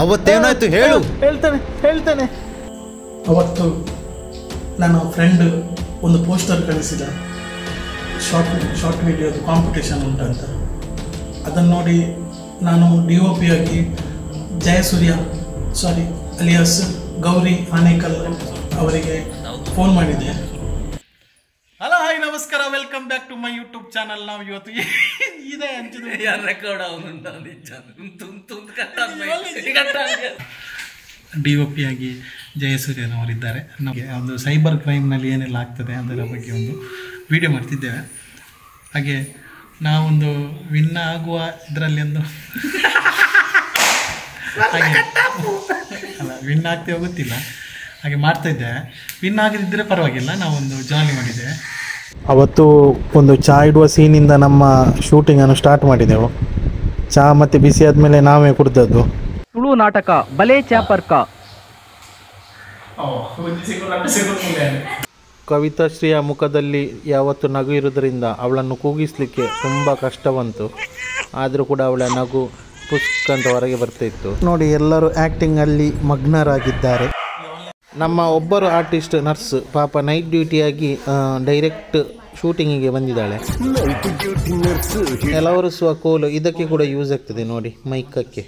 ಅವತ್ತೇನಾಯ್ತು ಹೇಳು. ಹೇಳ್ತೇನೆ. ಅವತ್ತು ನನ್ನ ಫ್ರೆಂಡ್ ಒಂದು ಪೋಸ್ಟರ್ ಕಳಿಸಿದ, ಶಾರ್ಟ್ ವಿಡಿಯೋದು ಕಾಂಪಿಟೇಷನ್ ಉಂಟಂತ. ಅದನ್ನು ನೋಡಿ ನಾನು DOP ಆಗಿ ಜಯಸೂರ್ಯ ಅಲಿಯಾಸ್ ಗೌರಿ ಆನೇಕಲ್ ಅವರಿಗೆ ಫೋನ್ ಮಾಡಿದ್ದೆ. ಹಲೋ, ಹಾಯ್, ನಮಸ್ಕಾರ, welcome back to my YouTube channel. ನಾವು ಇವತ್ತು ಇದೆ DOP ಆಗಿ ಜಯಸೂರ್ಯನವರಿದ್ದಾರೆ. ನಮಗೆ ಒಂದು ಸೈಬರ್ ಕ್ರೈಮ್ನಲ್ಲಿ ಏನೆಲ್ಲ ಆಗ್ತದೆ ಅದರ ಬಗ್ಗೆ ಒಂದು ವಿಡಿಯೋ ಮಾಡ್ತಿದ್ದೇವೆ. ಹಾಗೆ ನಾವೊಂದು ವಿನ್ ಆಗುವ ಇದರಲ್ಲಿ ಒಂದು ಹಾಗೆ ಅಲ್ಲ, ವಿನ್ ಆಗ್ತೇವೆ ಗೊತ್ತಿಲ್ಲ, ಹಾಗೆ ಮಾಡ್ತಾಯಿದ್ದೇವೆ. ವಿನ್ ಆಗದಿದ್ದರೆ ಪರವಾಗಿಲ್ಲ, ನಾವೊಂದು ಜಾಲಿ ಮಾಡಿದ್ದೇವೆ. ಅವತ್ತು ಒಂದು ಚಹಾ ಇಡುವ ಸೀನಿಂದ ನಮ್ಮ ಶೂಟಿಂಗನ್ನು ಸ್ಟಾರ್ಟ್ ಮಾಡಿದೆವು. ಚಹಾ ಮತ್ತು ಬಿಸಿ ಆದಮೇಲೆ ನಾವೇ ಕುಡಿದದ್ದು. ತುಳು ನಾಟಕ ಬಲೆ ಚಾಪರ್ಕ. ಕವಿತಾಶ್ರೀಯ ಮುಖದಲ್ಲಿ ಯಾವತ್ತು ನಗು ಇರೋದ್ರಿಂದ ಅವಳನ್ನು ಕೂಗಿಸ್ಲಿಕ್ಕೆ ತುಂಬ ಕಷ್ಟವಂತು. ಆದರೂ ಕೂಡ ಅವಳ ನಗು ಪುಷ್ಕ್ ಅಂತ ಹೊರಗೆ ಬರ್ತಾಯಿತ್ತು. ನೋಡಿ, ಎಲ್ಲರೂ ಆ್ಯಕ್ಟಿಂಗಲ್ಲಿ ಮಗ್ನರಾಗಿದ್ದಾರೆ. ನಮ್ಮ ಒಬ್ಬರು ಆರ್ಟಿಸ್ಟ್ ನರ್ಸ್ ಪಾಪ ನೈಟ್ ಡ್ಯೂಟಿಯಾಗಿ ಡೈರೆಕ್ಟ್ ಶೂಟಿಂಗಿಗೆ ಬಂದಿದ್ದಾಳೆ. ಕೆಲವರಿಸುವ ಕೋಲು ಇದಕ್ಕೆ ಕೂಡ ಯೂಸ್ ಆಗ್ತದೆ ನೋಡಿ, ಮೈಕಕ್ಕೆ.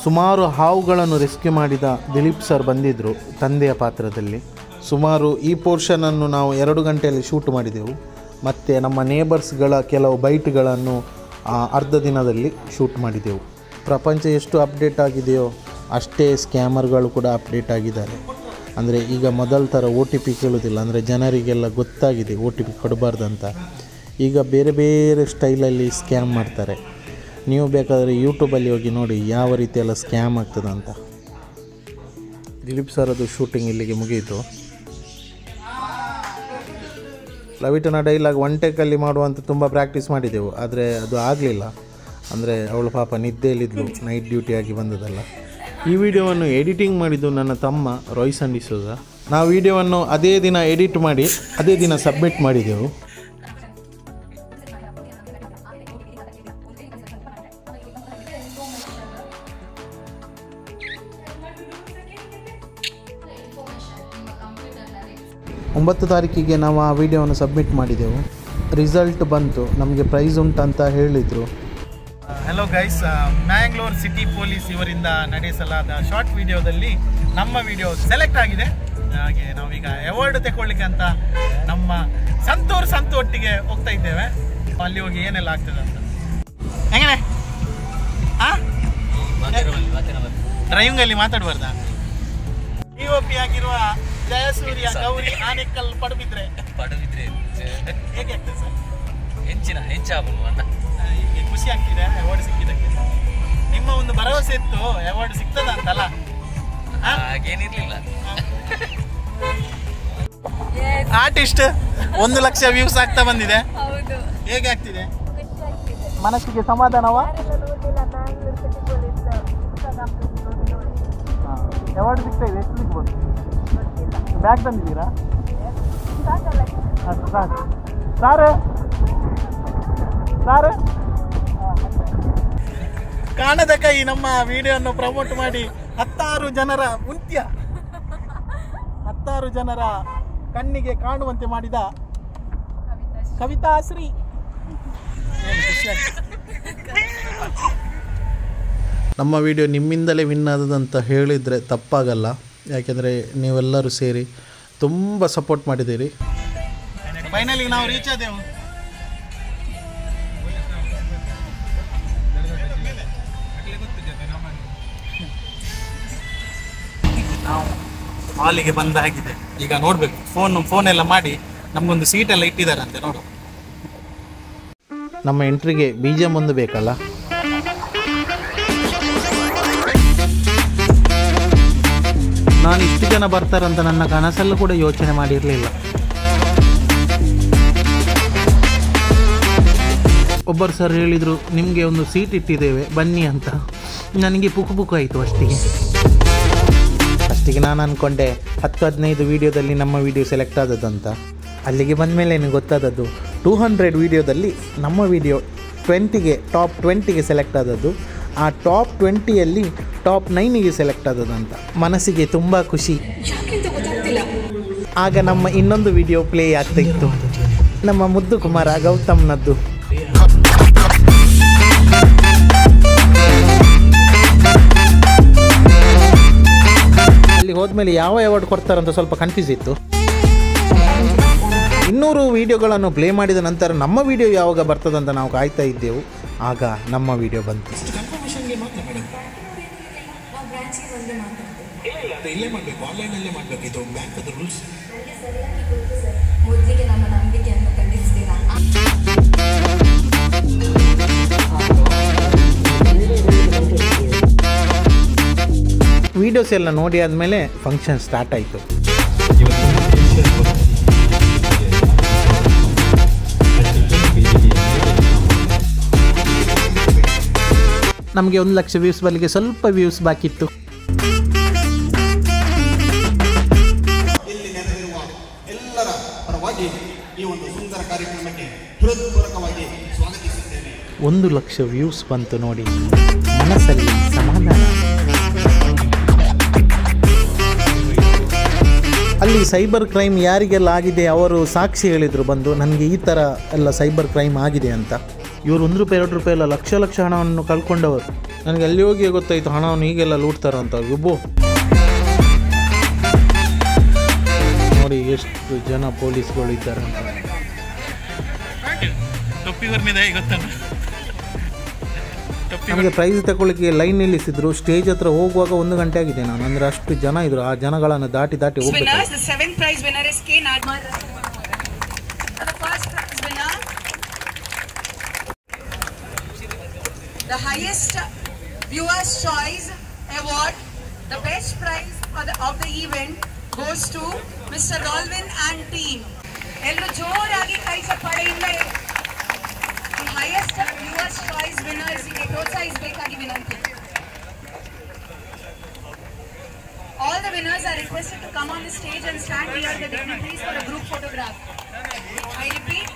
ಸುಮಾರು ಹಾವುಗಳನ್ನು ರೆಸ್ಕ್ಯೂ ಮಾಡಿದ ದಿಲೀಪ್ ಸರ್ ಬಂದಿದ್ದರು ತಂದೆಯ ಪಾತ್ರದಲ್ಲಿ. ಸುಮಾರು ಈ ಪೋರ್ಷನನ್ನು ನಾವು 2 ಗಂಟೆಯಲ್ಲಿ ಶೂಟ್ ಮಾಡಿದೆವು. ಮತ್ತು ನಮ್ಮ ನೇಬರ್ಸ್ಗಳ ಕೆಲವು ಬೈಟ್ಗಳನ್ನು ಅರ್ಧ ದಿನದಲ್ಲಿ ಶೂಟ್ ಮಾಡಿದೆವು. ಪ್ರಪಂಚ ಎಷ್ಟು ಅಪ್ಡೇಟ್ ಆಗಿದೆಯೋ ಅಷ್ಟೇ ಸ್ಕ್ಯಾಮರ್ಗಳು ಕೂಡ ಅಪ್ಡೇಟ್ ಆಗಿದ್ದಾರೆ. ಅಂದರೆ ಈಗ ಮೊದಲ ಥರ OTP ಕೇಳೋದಿಲ್ಲ. ಅಂದರೆ ಜನರಿಗೆಲ್ಲ ಗೊತ್ತಾಗಿದೆ OTP ಕೊಡಬಾರ್ದಂತ. ಈಗ ಬೇರೆ ಬೇರೆ ಸ್ಟೈಲಲ್ಲಿ ಸ್ಕ್ಯಾಮ್ ಮಾಡ್ತಾರೆ. ನೀವು ಬೇಕಾದರೆ ಯೂಟ್ಯೂಬಲ್ಲಿ ಹೋಗಿ ನೋಡಿ ಯಾವ ರೀತಿ ಎಲ್ಲ ಸ್ಕ್ಯಾಮ್ ಆಗ್ತದಂತ. ದಿಲೀಪ್ ಸರ್ ಅದು ಶೂಟಿಂಗ್ ಇಲ್ಲಿಗೆ ಮುಗಿಯಿತು. ಲವಿಟನ ಡೈಲಾಗ್ 1 ಟೇಕಲ್ಲಿ ಮಾಡುವಂತ ತುಂಬ ಪ್ರಾಕ್ಟೀಸ್ ಮಾಡಿದೆವು, ಆದರೆ ಅದು ಆಗಲಿಲ್ಲ. ಅಂದರೆ ಅವಳು ಪಾಪ ನಿದ್ದೆಯಲ್ಲಿದ್ಲು, ನೈಟ್ ಡ್ಯೂಟಿ ಆಗಿ ಬಂದದಲ್ಲ. ಈ ವಿಡಿಯೋವನ್ನು ಎಡಿಟಿಂಗ್ ಮಾಡಿದ್ದು ನನ್ನ ತಮ್ಮ ರೋಯ್ಸನ್ ಡಿಸೋಜ. ನಾವು ವಿಡಿಯೋವನ್ನು ಅದೇ ದಿನ ಎಡಿಟ್ ಮಾಡಿ ಅದೇ ದಿನ ಸಬ್ಮಿಟ್ ಮಾಡಿದೆವು. ಒಂಬತ್ತು ತಾರೀಕಿಗೆ ನಾವು ಆ ವಿಡಿಯೋವನ್ನು ಸಬ್ಮಿಟ್ ಮಾಡಿದೆವು. ರಿಸಲ್ಟ್ ಬಂತು, ನಮಗೆ ಪ್ರೈಸ್ ಉಂಟಂತ ಹೇಳಿದರು. Hello guys, Mangalore city police ಇವರಿಂದ ನಡೆಸಲಾದ ಶಾರ್ಟ್ ವಿಡಿಯೋದಲ್ಲಿ ನಮ್ಮ ವಿಡಿಯೋ ಸೆಲೆಕ್ಟ್ ಆಗಿದೆ. ಹಾಗೆ ನಾವೀಗ ಅವಾರ್ಡ್ ತಗೊಳ್ಳಿಕ್ಕೆ ಅಂತ ನಮ್ಮ ಸಂತೂರ್ಟ್ಟಿಗೆ ಹೋಗ್ತಾ ಇದ್ದೇವೆ. ಅಲ್ಲಿ ಹೋಗಿ ಏನೆಲ್ಲ ಆಗ್ತದೆ ಅಂತ. ಹೆಂಗನೆ ಡ್ರೈವಿಂಗಲ್ಲಿ ಮಾತಾಡಬಾರ್ದ? DOP ಆಗಿರುವ ಜಯಸೂರ್ಯ ಗೌರಿ ಆನೇಕಲ್ ಪಡುಬಿದ್ರೆ ಹೇಗೆ ಆಗ್ತದೆ ಸರ್? ಖುಷಿ ಆಗ್ತಿದೆ ಅವಾರ್ಡ್ ಸಿಕ್ಕಿದ್ದಕ್ಕೆ. ನಿಮ್ಮ ಒಂದು ಭರವಸೆ ಇತ್ತು ಅವಾರ್ಡ್ ಸಿಗ್ತದ ಅಂತಲ್ಲ? ಹಾಗೇನಿರ್ಲಿಲ್ಲ. ಆರ್ಟಿಸ್ಟ್ 1 ಲಕ್ಷ ವ್ಯೂಸ್ ಆಗ್ತಾ ಬಂದಿದೆ. ಹೇಗೆ ಆಗ್ತಿದೆ? ಮನಸ್ಸಿಗೆ ಸಮಾಧಾನವಾ? ಅವಾರ್ಡ್ ಸಿಗ್ತಾ ಇದೆ, ಎಷ್ಟು ಸಿಗ್ಬೋದು? ಬ್ಯಾಗ್ ತಂದಿದ್ದೀರಾ? ಅಷ್ಟು ಸಾಕು ಸಾರು. ಕಾಣದ ಕೈ ನಮ್ಮ ವಿಡಿಯೋವನ್ನು ಪ್ರಮೋಟ್ ಮಾಡಿ 10 ಜನರ ಕಣ್ಣಿಗೆ ಕಾಣುವಂತೆ ಮಾಡಿದ ಕವಿತಾಶ್ರೀ. ನಮ್ಮ ವಿಡಿಯೋ ನಿಮ್ಮಿಂದಲೇ ವಿನ್ ಆದದಂತ ಹೇಳಿದರೆ ತಪ್ಪಾಗಲ್ಲ. ಯಾಕೆಂದರೆ ನೀವೆಲ್ಲರೂ ಸೇರಿ ತುಂಬ ಸಪೋರ್ಟ್ ಮಾಡಿದ್ದೀರಿ. ಫೈನಲಿ ನಾವು ರೀಚ್ ಆದೆವು. ನಾವು ಹಾಲಿಗೆ ಬಂದಾಗಿದೆ. ಈಗ ನೋಡಬೇಕು, ಫೋನ್ ಎಲ್ಲ ಮಾಡಿ ನಮಗೊಂದು ಸೀಟೆಲ್ಲ ಇಟ್ಟಿದ್ದಾರಂತೆ. ನೋಡು, ನಮ್ಮ ಎಂಟ್ರಿಗೆ BGM ಒಂದು ಬೇಕಲ್ಲ. ನಾನು ಇಷ್ಟು ಜನ ಬರ್ತಾರಂತ ನನ್ನ ಕನಸಲ್ಲೂ ಕೂಡ ಯೋಚನೆ ಮಾಡಿರಲಿಲ್ಲ. ಒಬ್ಬರು ಸರ್ ಹೇಳಿದರು, ನಿಮಗೆ ಒಂದು ಸೀಟ್ ಇಟ್ಟಿದ್ದೇವೆ ಬನ್ನಿ ಅಂತ. ನನಗೆ ಪುಕು ಆಯಿತು ಅಷ್ಟಿಗೆ ನಾನು ಅಂದ್ಕೊಂಡೆ 10-15 ವೀಡಿಯೋದಲ್ಲಿ ನಮ್ಮ ವೀಡಿಯೋ ಸೆಲೆಕ್ಟ್ ಆದದಂತ. ಅಲ್ಲಿಗೆ ಬಂದ ಮೇಲೆ ನಿನಗೆ ಗೊತ್ತಾದದ್ದು 200 ವೀಡಿಯೋದಲ್ಲಿ ನಮ್ಮ ವೀಡಿಯೋ ಟಾಪ್ 20ಗೆ ಸೆಲೆಕ್ಟ್ ಆದದ್ದು. ಆ ಟಾಪ್ 20ಯಲ್ಲಿ ಟಾಪ್ 9ಗೆ ಸೆಲೆಕ್ಟ್ ಆದದ್ದು ಅಂತ ಮನಸ್ಸಿಗೆ ತುಂಬ ಖುಷಿ. ಆಗ ನಮ್ಮ ಇನ್ನೊಂದು ವಿಡಿಯೋ ಪ್ಲೇ ಆಗ್ತಾ ಇತ್ತು, ನಮ್ಮ ಮುದ್ದು ಕುಮಾರ ಗೌತಮ್ನದ್ದು. ಅಲ್ಲಿ ಹೋದ್ಮೇಲೆ ಯಾವ ಅವಾರ್ಡ್ ಕೊಡ್ತಾರಂತ ಸ್ವಲ್ಪ ಕನ್ಫ್ಯೂಸ್ ಇತ್ತು. 200 ವೀಡಿಯೋಗಳನ್ನು ಪ್ಲೇ ಮಾಡಿದ ನಂತರ ನಮ್ಮ ವಿಡಿಯೋ ಯಾವಾಗ ಬರ್ತದಂತ ನಾವು ಕಾಯ್ತಾ ಇದ್ದೆವು. ಆಗ ನಮ್ಮ ವಿಡಿಯೋ ಬಂತು. ವಿಡಿಯೋಸ್ ಎಲ್ಲ ನೋಡಿ ಆದಮೇಲೆ ಫಂಕ್ಷನ್ ಸ್ಟಾರ್ಟ್ ಆಯಿತು. ನಮಗೆ 1 ಲಕ್ಷ ವ್ಯೂಸ್ ಬರಲಿಕ್ಕೆ ಸ್ವಲ್ಪ ವ್ಯೂಸ್ ಬಾಕಿ ಇತ್ತು. ಎಲ್ಲರ ಪರವಾಗಿ ಈ ಒಂದು ಸುಂದರ ಕಾರ್ಯಕ್ರಮಕ್ಕೆ ಹೃತ್ಪೂರ್ವಕವಾಗಿ ಸ್ವಾಗತಿಸುತ್ತೇನೆ. 1 ಲಕ್ಷ ವ್ಯೂಸ್ ಬಂತು ನೋಡಿ, ಮನಸ್ಸಲ್ಲಿ ಸಮಾಧಾನ. ಅಲ್ಲಿ ಸೈಬರ್ ಕ್ರೈಮ್ ಯಾರಿಗೆಲ್ಲ ಆಗಿದೆ ಅವರು ಸಾಕ್ಷಿ ಹೇಳಿದರು ಬಂದು, ನನಗೆ ಈ ಥರ ಎಲ್ಲ ಸೈಬರ್ ಕ್ರೈಮ್ ಆಗಿದೆ ಅಂತ. ಇವರು 1 ರೂಪಾಯಿ 2 ರೂಪಾಯಿ ಎಲ್ಲ ಲಕ್ಷ ಲಕ್ಷ ಹಣವನ್ನು ಕಳ್ಕೊಂಡವರು. ನನಗೆ ಅಲ್ಲಿ ಹೋಗಿ ಗೊತ್ತಾಯಿತು ಹಣವನ್ನು ಹೀಗೆಲ್ಲ ಲೂಟ್ತಾರ ಅಂತ. ಇಬ್ಬು ನೋಡಿ ಎಷ್ಟು ಜನ ಪೊಲೀಸ್ಗಳು ಇದ್ದಾರೆ ಅಂತ. ನಮಗೆ ಪ್ರೈಸ್ ತಗೊಳ್ಳಿಕ್ಕೆ ಲೈನ್ ನಿಲ್ಲಿಸಿದ್ರು. ಸ್ಟೇಜ್ ಹತ್ರ ಹೋಗುವಾಗ 1 ಗಂಟೆ ಆಗಿದೆ ನಾನು, ಅಂದರೆ ಅಷ್ಟು ಜನ ಇದ್ರು. ಆ ಜನಗಳನ್ನು ದಾಟಿ ಹೋಗ್ಬೇಕು. The highest viewers choice award, the best prize of the event goes to Mr. Rolvin and team. Ellu joragi kai chappaleinde the highest viewers choice winners ಗೆ ಪ್ರೋತ್ಸಾಹಿಸಬೇಕಾಗಿ ವಿನಂತಿ. All the winners are requested to come on the stage and stand near the dignitaries for a group photograph. I repeat.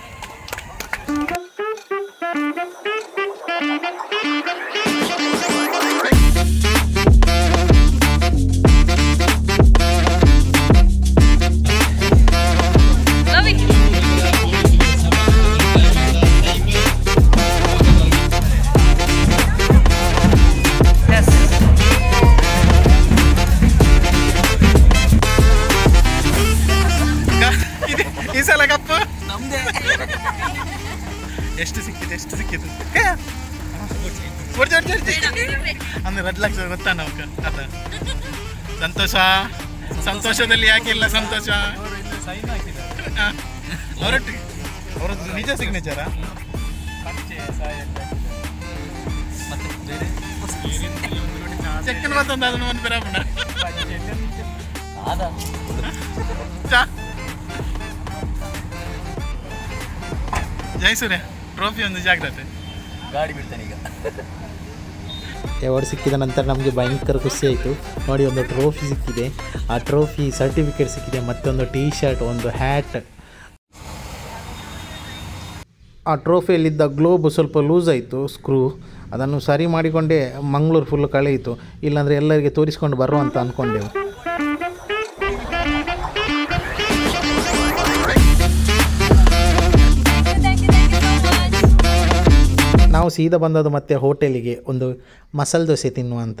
ಈ ಸಲ ಕಪ್ಪು ನಮ್ದೇ. ಎಷ್ಟು ಸಿಕ್ಕಿದೆ ಅಂದ್ರೆ 2 ಲಕ್ಷ ಗೊತ್ತಾ ನಾವು ಅದ ಸಂತೋಷದಲ್ಲಿ ಯಾಕೆ ಇಲ್ಲ ಸಂತೋಷ. ಅವರೊಟ್ಟಿಗೆ ಅವರದ್ದು ನಿಜ ಸಿಗ್ನೇಚರಾ ಚೆಕ್ಕನ್ ಮತ್ತೊಂದು ಅದನ್ನು ಒಂದು ಬೇರೆ ಜಯಸೂರ್ಯ ಟ್ರೋಫಿ ಒಂದು ಜಾಗ್ರತೆ. ಗಾಡಿ ಬಿಡ್ತಾನೆ ಈಗ. ಅವಾರ್ಡ್ ಸಿಕ್ಕಿದ ನಂತರ ನಮಗೆ ಭಯಂಕರ ಖುಷಿ ಆಯಿತು ನೋಡಿ. ಒಂದು ಟ್ರೋಫಿ ಸಿಕ್ಕಿದೆ, ಆ ಟ್ರೋಫಿ ಸರ್ಟಿಫಿಕೇಟ್ ಸಿಕ್ಕಿದೆ, ಮತ್ತೊಂದು ಟೀ ಶರ್ಟ್, ಒಂದು ಹ್ಯಾಟ್. ಆ ಟ್ರೋಫಿಯಲ್ಲಿದ್ದ ಗ್ಲೋಬ್ ಸ್ವಲ್ಪ ಲೂಸ್ ಆಯಿತು, ಸ್ಕ್ರೂ. ಅದನ್ನು ಸರಿ ಮಾಡಿಕೊಂಡೇ ಮಂಗಳೂರು ಫುಲ್ ಕಳೆಯಿತು, ಇಲ್ಲಾಂದರೆ ಎಲ್ಲರಿಗೆ ತೋರಿಸ್ಕೊಂಡು ಬರೋ ಅಂತ ಅಂದ್ಕೊಂಡೆವು. ನಾವು ಸೀದಾ ಬಂದದ್ದು ಮತ್ತೆ ಹೋಟೆಲಿಗೆ ಒಂದು ಮಸಾಲೆ ದೋಸೆ ತಿನ್ನುವ ಅಂತ.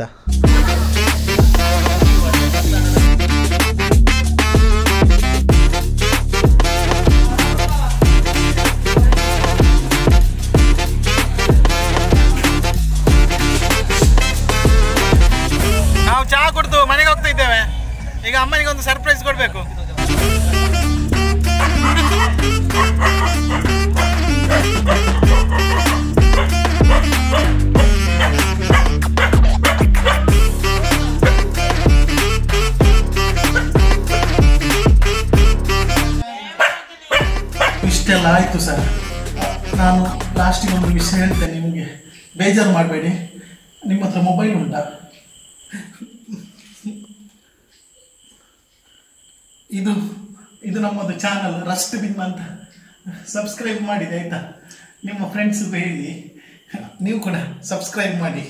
ನಾವು ಚಹಾ ಕುಡಿದು ಮನೆಗೆ ಹೋಗ್ತಾ ಇದ್ದೇವೆ. ಈಗ ಅಮ್ಮನಿಗೆ ಒಂದು ಸರ್ಪ್ರೈಸ್ ಕೊಡಬೇಕು. ಇಷ್ಟೆಲ್ಲ ಆಯಿತು ಸರ್. ನಾನು ಲಾಸ್ಟಿಗೆ ಒಂದು ವಿಷಯ ಹೇಳ್ತೇನೆ, ನಿಮಗೆ ಬೇಜಾರು ಮಾಡಬೇಡಿ. ನಿಮ್ಮ ಹತ್ರ ಮೊಬೈಲ್ ಉಂಟಾ? ಇದು ನಮ್ಮದು ಚಾನಲ್ ರಸ್ಟ್ ಬಿನ್ ಅಂತ. ಸಬ್ಸ್ಕ್ರೈಬ್ ಮಾಡಿದೆ ಆಯ್ತಾ? ನಿಮ್ಮ ಫ್ರೆಂಡ್ಸ್ಗೂ ಹೇಳಿ, ನೀವು ಕೂಡ ಸಬ್ಸ್ಕ್ರೈಬ್ ಮಾಡಿ.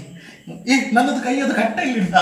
ನನ್ನದು ಕೈಯದು ಕಟ್ಟ ಇಲ್ಲಿಂದ.